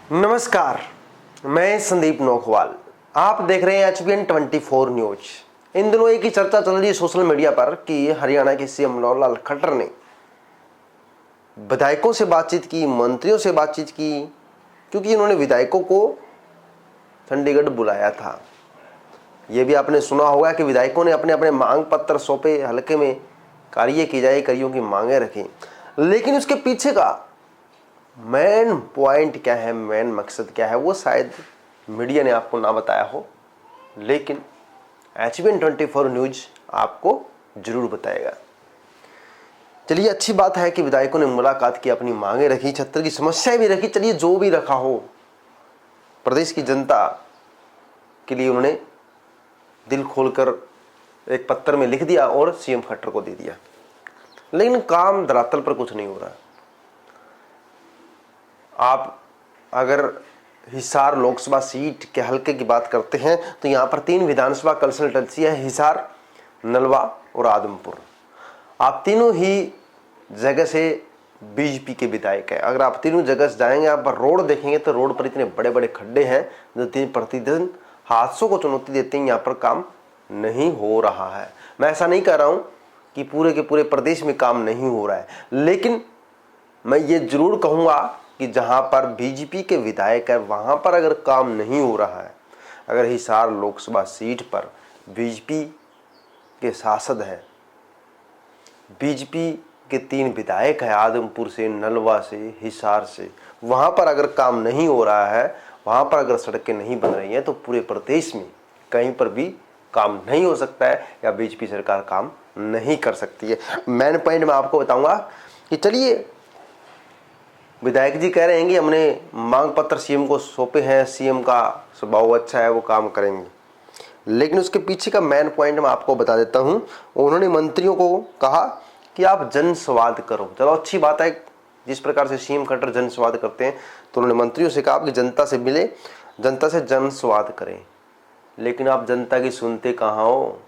नमस्कार, मैं संदीप नोखवाल। आप देख रहे हैं HBN24 न्यूज। इन दिनों एक ही चर्चा चल रही है सोशल मीडिया पर कि हरियाणा के सीएम मनोहर लाल खट्टर ने विधायकों से बातचीत की, मंत्रियों से बातचीत की, क्योंकि इन्होंने विधायकों को चंडीगढ़ बुलाया था। यह भी आपने सुना होगा कि विधायकों ने अपने अपने मांग पत्र सौंपे, हल्के में कार्य की जाए, कार्यों की मांगे रखें। लेकिन उसके पीछे का मेन पॉइंट क्या है, मेन मकसद क्या है, वो शायद मीडिया ने आपको ना बताया हो, लेकिन HBN24 न्यूज आपको जरूर बताएगा। चलिए, अच्छी बात है कि विधायकों ने मुलाकात की, अपनी मांगे रखी, छत्तर की समस्याएं भी रखी। चलिए, जो भी रखा हो, प्रदेश की जनता के लिए उन्होंने दिल खोलकर एक पत्र में लिख दिया और सीएम खट्टर को दे दिया। लेकिन काम धरातल पर कुछ नहीं हो रहा। आप अगर हिसार लोकसभा सीट के हलके की बात करते हैं तो यहाँ पर 3 विधानसभा कंसल्टेंसी है, हिसार, नलवा और आदमपुर। आप तीनों ही जगह से बीजेपी के विधायक हैं। अगर आप तीनों जगह से जाएंगे, आप रोड देखेंगे तो रोड पर इतने बड़े बड़े खड्डे हैं जो दिन प्रतिदिन हादसों को चुनौती देते हैं। यहाँ पर काम नहीं हो रहा है। मैं ऐसा नहीं कह रहा हूँ कि पूरे के पूरे प्रदेश में काम नहीं हो रहा है, लेकिन मैं ये जरूर कहूँगा कि जहां पर बीजेपी के विधायक है वहां पर अगर काम नहीं हो रहा है, अगर हिसार लोकसभा सीट पर बीजेपी के सांसद है, बीजेपी के 3 विधायक है, आदमपुर से, नलवा से, हिसार से, वहां पर अगर काम नहीं हो रहा है, वहां पर अगर सड़कें नहीं बन रही हैं, तो पूरे प्रदेश में कहीं पर भी काम नहीं हो सकता है या बीजेपी सरकार काम नहीं कर सकती है। मेन पॉइंट मैं आपको बताऊंगा कि चलिए, विधायक जी कह रहे हैं कि हमने मांग पत्र सीएम को सौंपे हैं, सीएम का स्वभाव अच्छा है, वो काम करेंगे। लेकिन उसके पीछे का मेन पॉइंट मैं आपको बता देता हूं। उन्होंने मंत्रियों को कहा कि आप जनसंवाद करो। चलो, अच्छी बात है, जिस प्रकार से सीएम खट्टर जनसंवाद करते हैं, तो उन्होंने मंत्रियों से कहा कि जनता से मिले, जनता से जनसंवाद करें। लेकिन आप जनता की सुनते कहाँ हो?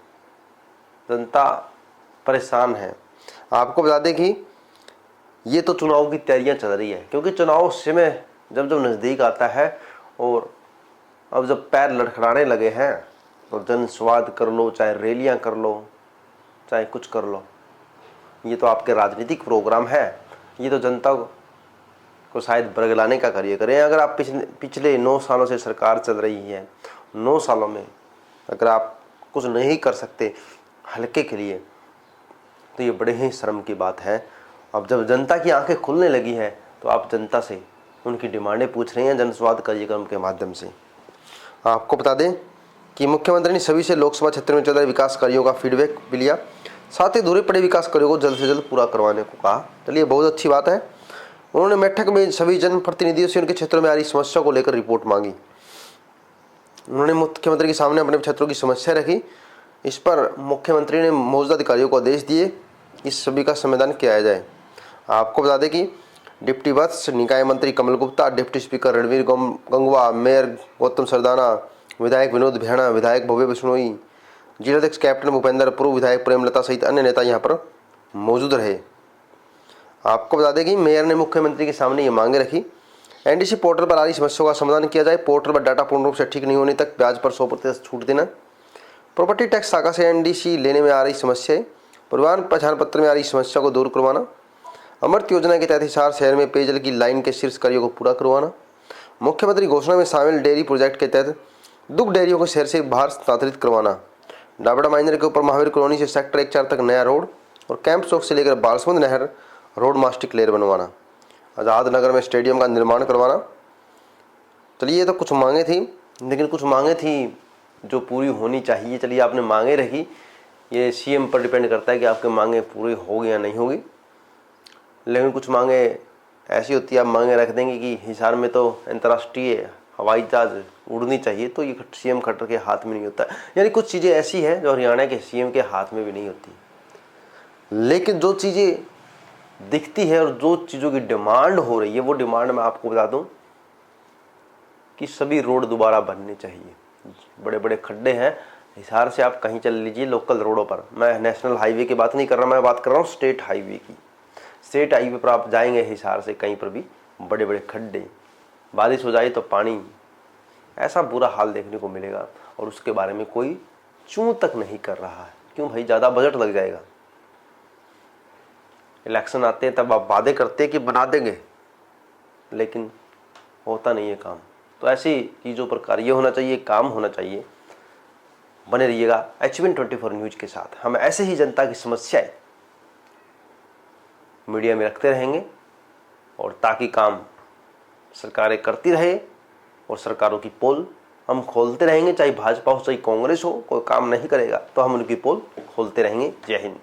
जनता परेशान है। आपको बता दें कि ये तो चुनाव की तैयारियां चल रही है, क्योंकि चुनाव समय जब जब नज़दीक आता है और अब जब पैर लड़खड़ाने लगे हैं, तो जनसंवाद कर लो, चाहे रैलियां कर लो, चाहे कुछ कर लो, ये तो आपके राजनीतिक प्रोग्राम है। ये तो जनता को शायद बरगलाने का कार्य करें। अगर आप पिछले 9 सालों से सरकार चल रही है, 9 सालों में अगर आप कुछ नहीं कर सकते हल्के के लिए, तो ये बड़े ही शर्म की बात है। अब जब जनता की आंखें खुलने लगी है, तो आप जनता से उनकी डिमांडें पूछ रहे हैं जनसंवाद कार्यक्रम के माध्यम से। आपको बता दें कि मुख्यमंत्री ने सभी से लोकसभा क्षेत्र में चल रहे विकास कार्यों का फीडबैक भी लिया, साथ ही अधूरे पड़े विकास कार्यों को जल्द से जल्द पूरा करवाने को कहा। चलिए, बहुत अच्छी बात है। उन्होंने बैठक में सभी जनप्रतिनिधियों से उनके क्षेत्रों में आ रही समस्या को लेकर रिपोर्ट मांगी। उन्होंने मुख्यमंत्री के सामने अपने क्षेत्रों की समस्या रखी। इस पर मुख्यमंत्री ने मौजूदा अधिकारियों को आदेश दिए इस सभी का समाधान किया जाए। आपको बता दें कि डिप्टी वत्स, निकाय मंत्री Kamal Gupta, deputy speaker Ranveer Gangwa, mayor Gautam Sardana, विधायक विनोद भेड़ा, विधायक भव्य बिश्नोई, जिलाध्यक्ष कैप्टन भूपेंद्र, पूर्व विधायक प्रेमलता सहित अन्य नेता यहां पर मौजूद रहे। आपको बता दें कि मेयर ने मुख्यमंत्री के सामने ये मांगे रखी। एनडीसी पोर्टल पर आ रही समस्याओं का समाधान किया जाए। पोर्टल पर डाटा पूर्ण रूप से ठीक नहीं होने तक ब्याज पर 100% छूट देना। प्रॉपर्टी टैक्स शाखा से एनडीसी लेने में आ रही समस्याएं, परिवहन पहचान पत्र में आ रही समस्या को दूर करवाना। अमृत योजना के तहत हिसार शहर में पेयजल की लाइन के शीर्ष कार्यों को पूरा करवाना। मुख्यमंत्री घोषणा में शामिल डेयरी प्रोजेक्ट के तहत दुग्ध डेयरियों को शहर से बाहर स्थानांतरित करवाना। डाबड़ा माइनर के ऊपर महावीर कॉलोनी से सेक्टर 1-4 तक नया रोड और कैंप चौक से लेकर बालसमुंद नहर रोड मास्टिक लेयर बनवाना। आज़ाद नगर में स्टेडियम का निर्माण करवाना। चलिए, ये तो कुछ मांगे थी, लेकिन कुछ मांगे थी जो पूरी होनी चाहिए। चलिए, आपने मांगे रखी, ये सीएम पर डिपेंड करता है कि आपके मांगे पूरी होगी या नहीं होगी। लेकिन कुछ मांगे ऐसी होती है, आप मांगे रख देंगे कि हिसार में तो अंतर्राष्ट्रीय हवाई जहाज उड़नी चाहिए, तो ये सीएम खट्टर के हाथ में नहीं होता। यानी कुछ चीज़ें ऐसी हैं जो हरियाणा के सीएम के हाथ में भी नहीं होती। लेकिन जो चीज़ें दिखती है और जो चीज़ों की डिमांड हो रही है, वो डिमांड मैं आपको बता दूं कि सभी रोड दोबारा बनने चाहिए। बड़े बड़े खड्डे हैं हिसार से, आप कहीं चल लीजिए लोकल रोडों पर। मैं नेशनल हाईवे की बात नहीं कर रहा, मैं बात कर रहा हूँ स्टेट हाईवे की। स्टेट हाईवे पर आप जाएंगे हिसार से, कहीं पर भी बड़े बड़े खड्डे, बारिश हो जाए तो पानी, ऐसा बुरा हाल देखने को मिलेगा और उसके बारे में कोई चूं तक नहीं कर रहा है। क्यों भाई, ज़्यादा बजट लग जाएगा। इलेक्शन आते हैं तब आप वादे करते हैं कि बना देंगे, लेकिन होता नहीं है काम। तो ऐसी चीज़ों पर कार्य होना चाहिए, काम होना चाहिए। बने रहिएगा HBN24 न्यूज के साथ। हम ऐसे ही जनता की समस्याएं मीडिया में रखते रहेंगे और ताकि काम सरकारें करती रहे और सरकारों की पोल हम खोलते रहेंगे। चाहे भाजपा हो चाहे कांग्रेस हो, कोई काम नहीं करेगा तो हम उनकी पोल खोलते रहेंगे। जय हिंद।